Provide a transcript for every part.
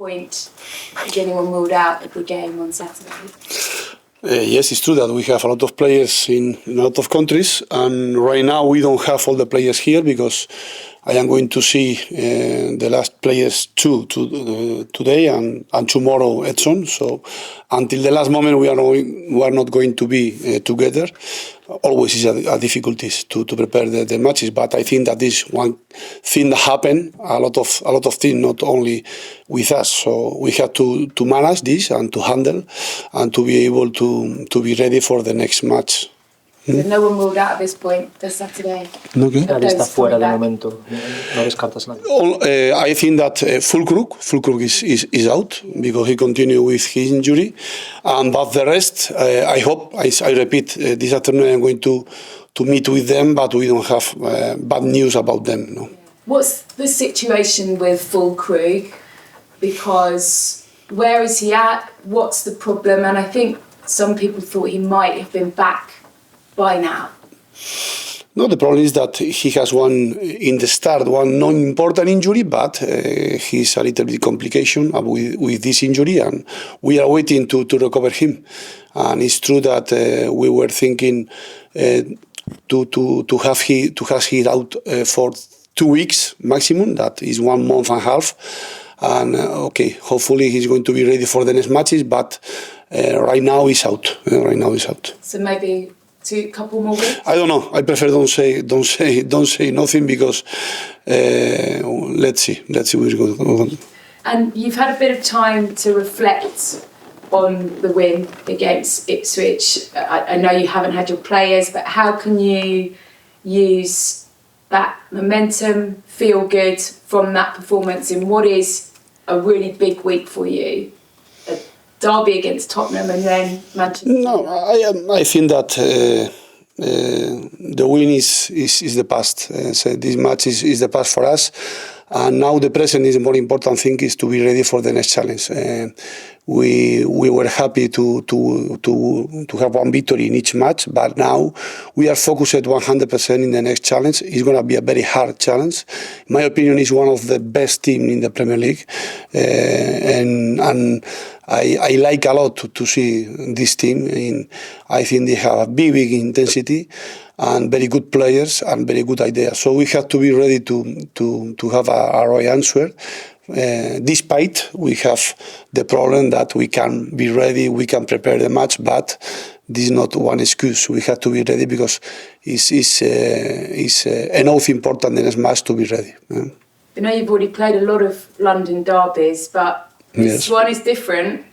point, is anyone ruled out of the game on Saturday? Yes, it's true that we have a lot of players in a lot of countries, and right now we don't have all the players here because I am going to see the last players today and tomorrow Edson. So until the last moment we are not going to be together. Always is a difficulty to prepare the matches, but I think that this one thing that happened a lot of things, not only with us. So we have to manage this and to handle and to be able to be ready for the next match. So no one ruled out at this point this Saturday. Okay. Nadie está fuera de momento. No descartas nada. I think that Fulkrug is out because he continued with his injury, but the rest, I hope, I repeat, this afternoon I'm going to meet with them, but we don't have bad news about them. No. What's the situation with Fulkrug? Because where is he at? What's the problem? And I think some people thought he might have been back by now. No, the problem is that he has one non-important injury, but he's a little bit complication with this injury, and we are waiting to recover him. And it's true that we were thinking to have him out for 2 weeks maximum. That is 1 month and a half. And hopefully he's going to be ready for the next matches. But right now he's out. So maybe couple more weeks? I don't know. I prefer don't say nothing because let's see where it's going. And you've had a bit of time to reflect on the win against Ipswich. I know you haven't had your players, but how can you use that momentum, feel good from that performance in what is a really big week for you? Derby against Tottenham and then Manchester. No, I think that the win is the past. So this match is the past for us, and now the present is the more important thing is to be ready for the next challenge. We were happy to have one victory in each match, but now we are focused 100% in the next challenge. It's going to be a very hard challenge. In my opinion, it's one of the best teams in the Premier League, and I like a lot to see this team. I think they have a big intensity and very good players and very good ideas. So we have to be ready to have a right answer. Despite we have the problem that we can be ready, we can prepare the match, but this is not one excuse. We have to be ready because it's enough important in this match to be ready. I know you've already played a lot of London derbies, but this one is different.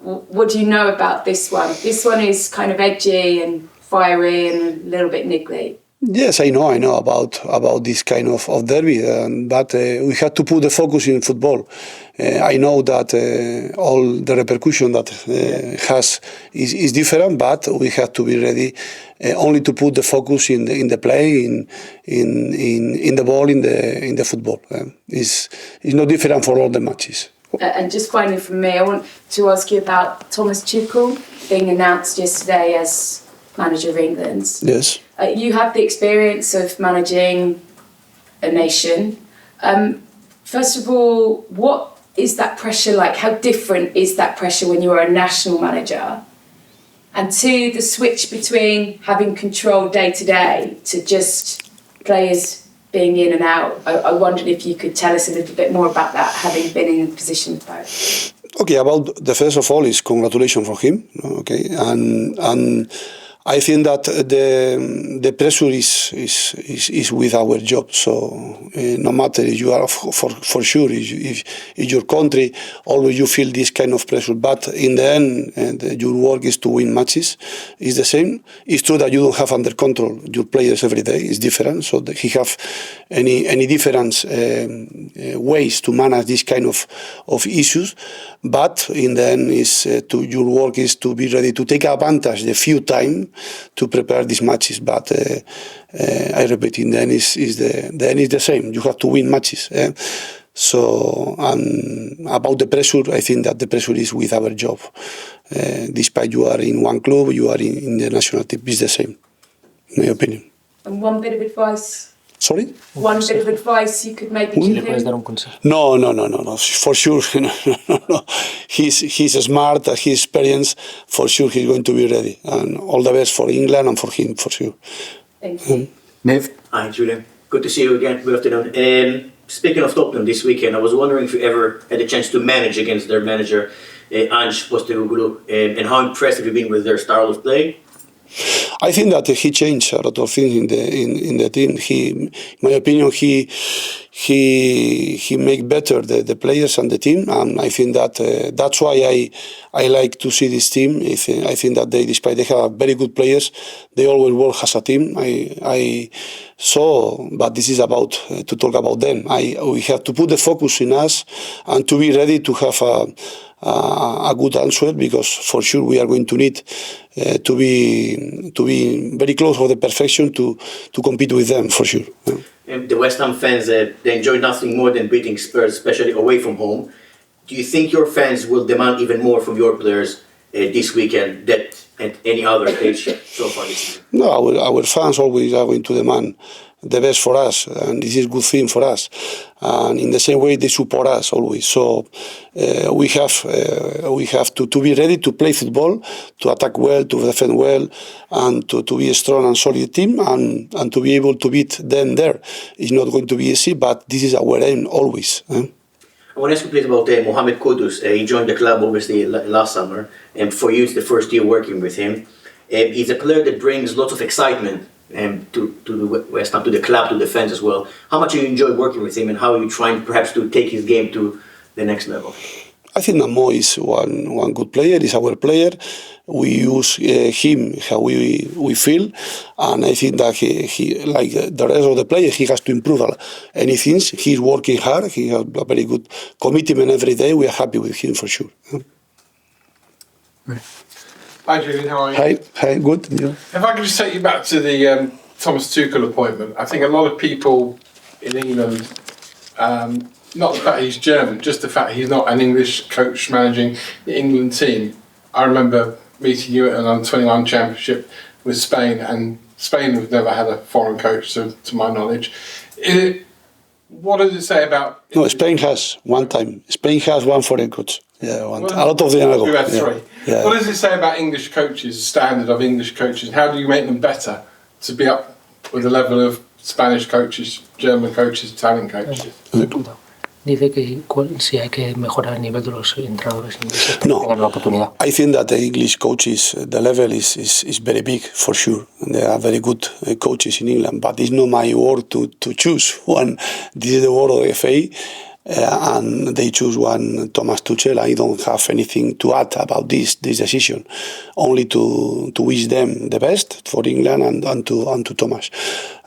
What do you know about this one? This one is kind of edgy and fiery and a little bit niggly. Yes, I know about this kind of derby, but we have to put the focus in football. I know that all the repercussion that has is different, but we have to be ready only to put the focus in the play, in the ball, in the football. It's no different for all the matches. And just finally from me, I want to ask you about Thomas Tuchel being announced yesterday as manager of England. Yes. You have the experience of managing a nation. First of all, what is that pressure like? How different is that pressure when you are a national manager? And two, the switch between having control day to day to just players being in and out. I wondered if you could tell us a little bit more about that, having been in a position of both. Okay, about the first of all is congratulations for him. Okay, and I think that the pressure is with our job. So no matter if you are for sure if your country, always you feel this kind of pressure. But in the end, your work is to win matches. It's the same. It's true that you don't have under control your players every day. It's different. So that he have any different ways to manage this kind of issues. But in the end, your work is to be ready to take advantage the few time to prepare these matches. But I repeat, in the end, the end is the same. You have to win matches. So about the pressure, I think that the pressure is with our job. Despite you are in one club, you are in the national team, it's the same, in my opinion. And one bit of advice Sorry? One bit of advice you could maybe Si le give puedes dar him? un consejo. No. For sure, no. He's smart. His experience. For sure, he's going to be ready. And all the best for England and for him, for sure. Thank you. Nev? Hi, Julen. Good to see you again. Good afternoon. Speaking of Tottenham this weekend, I was wondering if you ever had a chance to manage against their manager, Ange Postecoglou, and how impressed have you been with their style of play? I think that he changed a lot of things in the team. In my opinion, he make better the players and the team, and I think that that's why I like to see this team. I think that despite they have very good players, they always work as a team. But this is about to talk about them. We have to put the focus in us and to be ready to have a good answer, because for sure we are going to need to be very close to the perfection to compete with them, for sure. The West Ham fans, they enjoy nothing more than beating Spurs, especially away from home. Do you think your fans will demand even more from your players this weekend than at any other stage so far this season? No, our fans always are going to demand the best for us, and this is a good thing for us. And in the same way, they support us always. So we have to be ready to play football, to attack well, to defend well, and to be a strong and solid team, and to be able to beat them there. It's not going to be easy, but this is our aim always. I want to ask you please about Mohamed Kudus. He joined the club obviously last summer, and for you it's the first year working with him. He's a player that brings lots of excitement to the West Ham, to the club, to the fans as well. How much do you enjoy working with him, and how are you trying perhaps to take his game to the next level? I think that Mo is one good player. He's our player. We use him how we feel, and I think that he like the rest of the players, he has to improve anything. He's working hard. He has a very good commitment every day. We are happy with him for sure. Hi Julian, how are you? Hi, good. Yeah. If I could just take you back to the Thomas Tuchel appointment, I think a lot of people in England, not the fact he's German, just the fact he's not an English coach managing the England team. I remember meeting you at an under-21 championship with Spain, and Spain have never had a foreign coach, to my knowledge. What does it say about... No, Spain has one time. Spain has one foreign coach. Yeah, a lot of them ago. You had three. Yeah. What does it say about English coaches, the standard of English coaches? How do you make them better to be up with the level of Spanish coaches, German coaches, Italian coaches? Dice que si hay que mejorar el nivel de los entrenadores ingleses para No, tener la oportunidad. I think that the English coaches, the level is very big for sure. There are very good coaches in England, but it's not my word to choose one. This is the word of the FA. And they choose one, Thomas Tuchel. I don't have anything to add about this decision, only to wish them the best for England and to Thomas.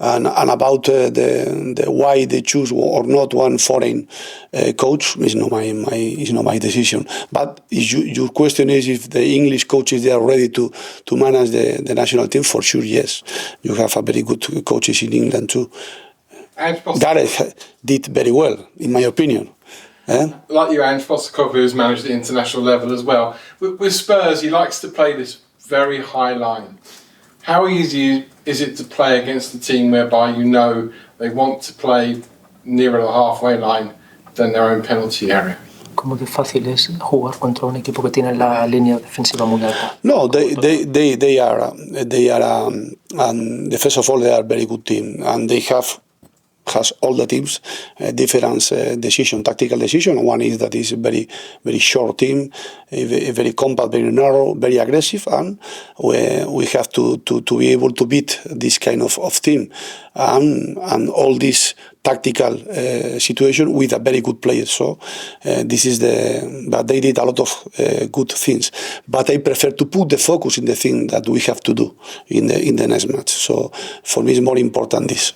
And about the why they choose or not one foreign coach is not my decision. But your question is if the English coaches they are ready to manage the national team, for sure yes. You have a very good coaches in England too. Gareth did very well, in my opinion. Like you, Ange Postecoglou has managed the international level as well. With Spurs, he likes to play this very high line. How easy is it to play against a team whereby you know they want to play nearer the halfway line than their own penalty area? ¿Cómo de fácil es jugar contra un equipo que tiene la línea defensiva muy alta? No, they are and first of all they are a very good team, and they has all the teams different tactical decision. One is that is a very short team, a very compact, very narrow, very aggressive, and we have to be able to beat this kind of team and all this tactical situation with a very good player. So this is but they did a lot of good things. But I prefer to put the focus in the thing that we have to do in the next match. So for me, it's more important this.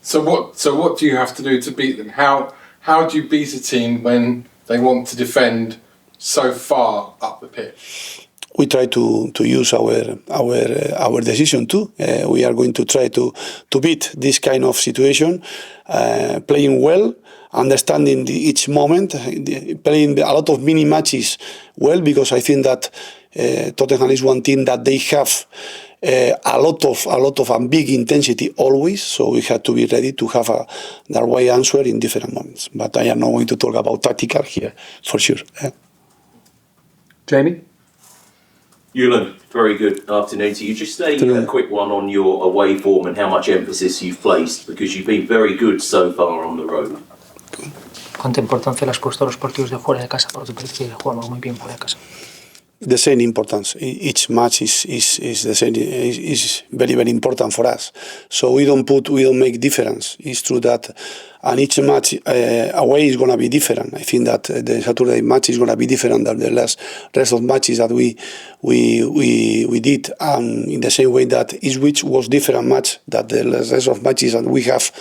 So what do you have to do to beat them? How do you beat a team when they want to defend so far up the pitch? We try to use our decision too. We are going to try to beat this kind of situation, playing well, understanding each moment, playing a lot of mini matches well, because I think that Tottenham is one team that they have a lot of and big intensity always. So we had to be ready to have the right answer in different moments. But I am not going to talk about tactical here for sure. Jamie? Julen, very good afternoon to you. Just a quick one on your away form and how much emphasis you've placed, because you've been very good so far on the road. ¿Cuánta importancia le has puesto a los partidos de fuera de casa? Porque parece que jugamos muy bien fuera de casa. The same importance. Each match is the same. Is very important for us. So we don't make difference. It's true that, and each match away is gonna be different. I think that the Saturday match is gonna be different than the rest of matches that we did. And in the same way that Ipswich was different match that the rest of matches that we have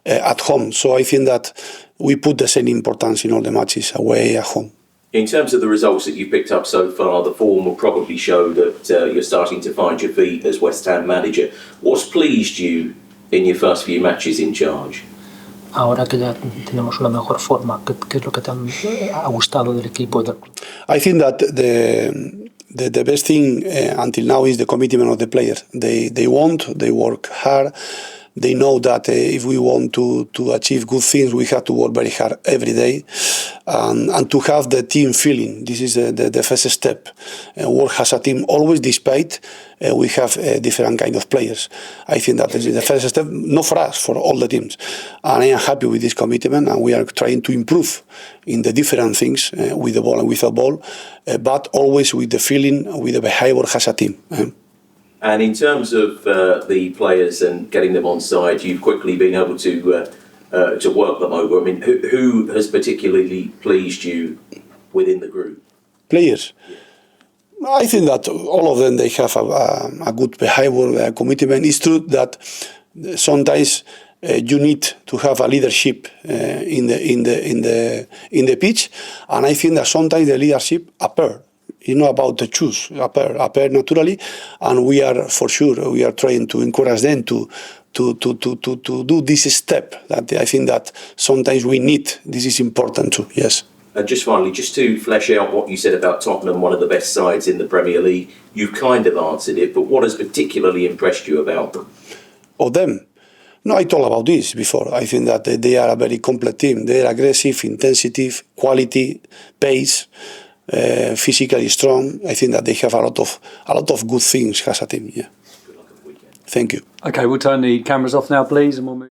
at home. So I think that we put the same importance in all the matches away at home. In terms of the results that you've picked up so far, the form will probably show that you're starting to find your feet as West Ham manager. What's pleased you in your first few matches in charge? Ahora que ya tenemos una mejor forma, ¿qué es lo que te ha gustado del equipo y del club? I think that the best thing until now is the commitment of the players. They want, they work hard. They know that if we want to achieve good things, we have to work very hard every day, and to have the team feeling. This is the first step. Work as a team always, despite we have different kind of players. I think that this is the first step, not for us, for all the teams. And I am happy with this commitment, and we are trying to improve in the different things with the ball and without ball, but always with the feeling, with the behavior as a team. And in terms of the players and getting them on side, you've quickly been able to work them over. I mean, who has particularly pleased you within the group? Players. I think that all of them, they have a good behavior, a commitment. It's true that sometimes you need to have a leadership in the pitch, and I think that sometimes the leadership appears. It's not about the choose, appear naturally, and we are for sure we are trying to encourage them to do this step that I think that sometimes we need. This is important too. Yes. And just finally, just to flesh out what you said about Tottenham, one of the best sides in the Premier League, you kind of answered it, but what has particularly impressed you about them? Of them? No, I told about this before. I think that they are a very complete team. They are aggressive, intensity, quality, pace. Physically strong. I think that they have a lot of good things as a team. Yeah. Good luck at the weekend. Thank you. Okay, we'll turn the cameras off now, please, and we'll move.